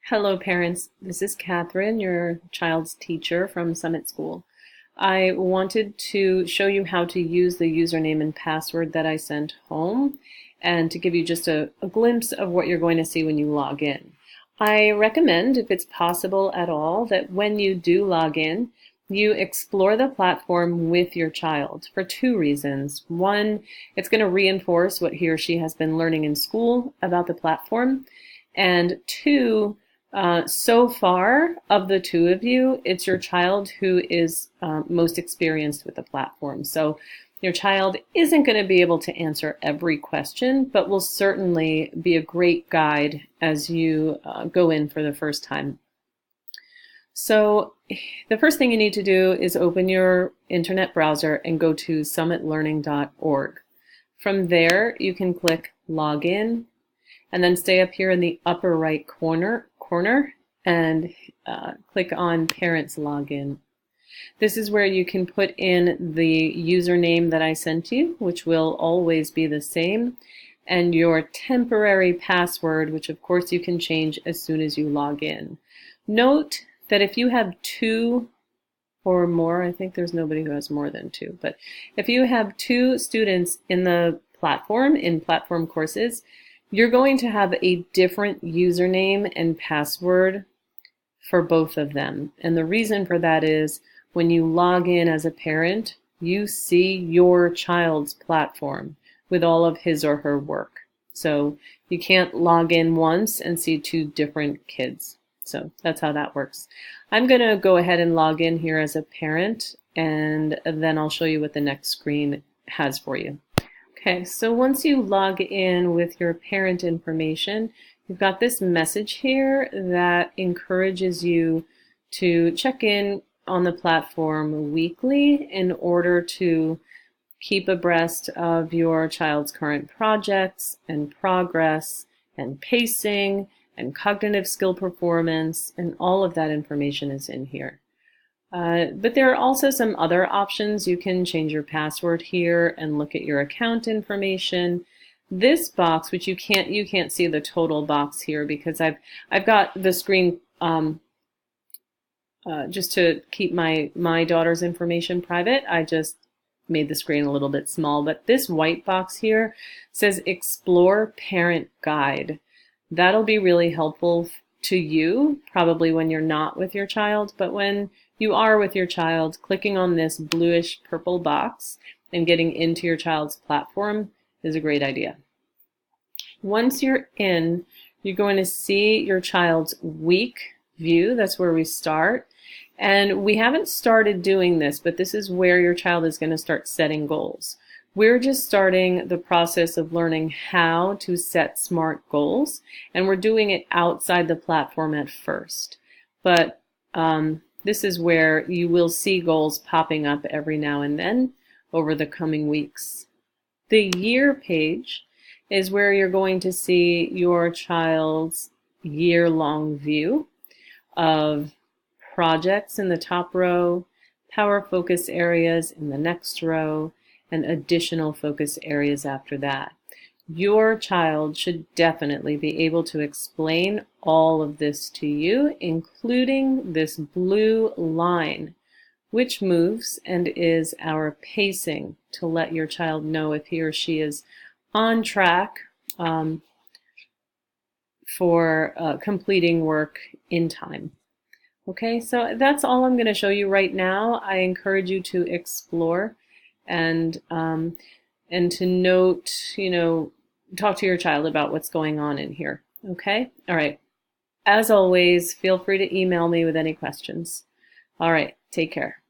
Hello, parents. This is Catherine, your child's teacher from Summit School. I wanted to show you how to use the username and password that I sent home and to give you just a glimpse of what you're going to see when you log in. I recommend, if it's possible at all, that when you do log in, you explore the platform with your child for two reasons. One, it's going to reinforce what he or she has been learning in school about the platform. And two, so far, of the two of you, it's your child who is most experienced with the platform. So your child isn't going to be able to answer every question, but will certainly be a great guide as you go in for the first time. So the first thing you need to do is open your internet browser and go to summitlearning.org. From there, you can click Login, and then stay up here in the upper right corner and click on Parents Login. This is where you can put in the username that I sent you, which will always be the same, and your temporary password, which of course you can change as soon as you log in. Note that if you have two or more, I think there's nobody who has more than two, but if you have two students in the platform, in platform courses, you're going to have a different username and password for both of them. And the reason for that is when you log in as a parent, you see your child's platform with all of his or her work. So you can't log in once and see two different kids. So that's how that works. I'm going to go ahead and log in here as a parent, and then I'll show you what the next screen has for you. Okay, so once you log in with your parent information, you've got this message here that encourages you to check in on the platform weekly in order to keep abreast of your child's current projects and progress and pacing and cognitive skill performance, and all of that information is in here. But there are also some other options. You can change your password here and look at your account information. This box, which you can't see the total box here because I've got the screen just to keep my daughter's information private. I just made the screen a little bit small, but this white box here says Explore Parent Guide. That'll be really helpful to you, probably when you're not with your child, but when you are with your child, clicking on this bluish purple box and getting into your child's platform is a great idea. Once you're in, you're going to see your child's week view. That's where we start. And we haven't started doing this, but this is where your child is going to start setting goals. We're just starting the process of learning how to set SMART goals, and we're doing it outside the platform at first. But this is where you will see goals popping up every now and then over the coming weeks. The year page is where you're going to see your child's year-long view of projects in the top row, power focus areas in the next row, and additional focus areas after that. Your child should definitely be able to explain all of this to you, including this blue line, which moves and is our pacing to let your child know if he or she is on track for completing work in time. Okay, so that's all I'm going to show you right now. I encourage you to explore and to note, talk to your child about what's going on in here. Okay? All right. As always, feel free to email me with any questions. All right. Take care.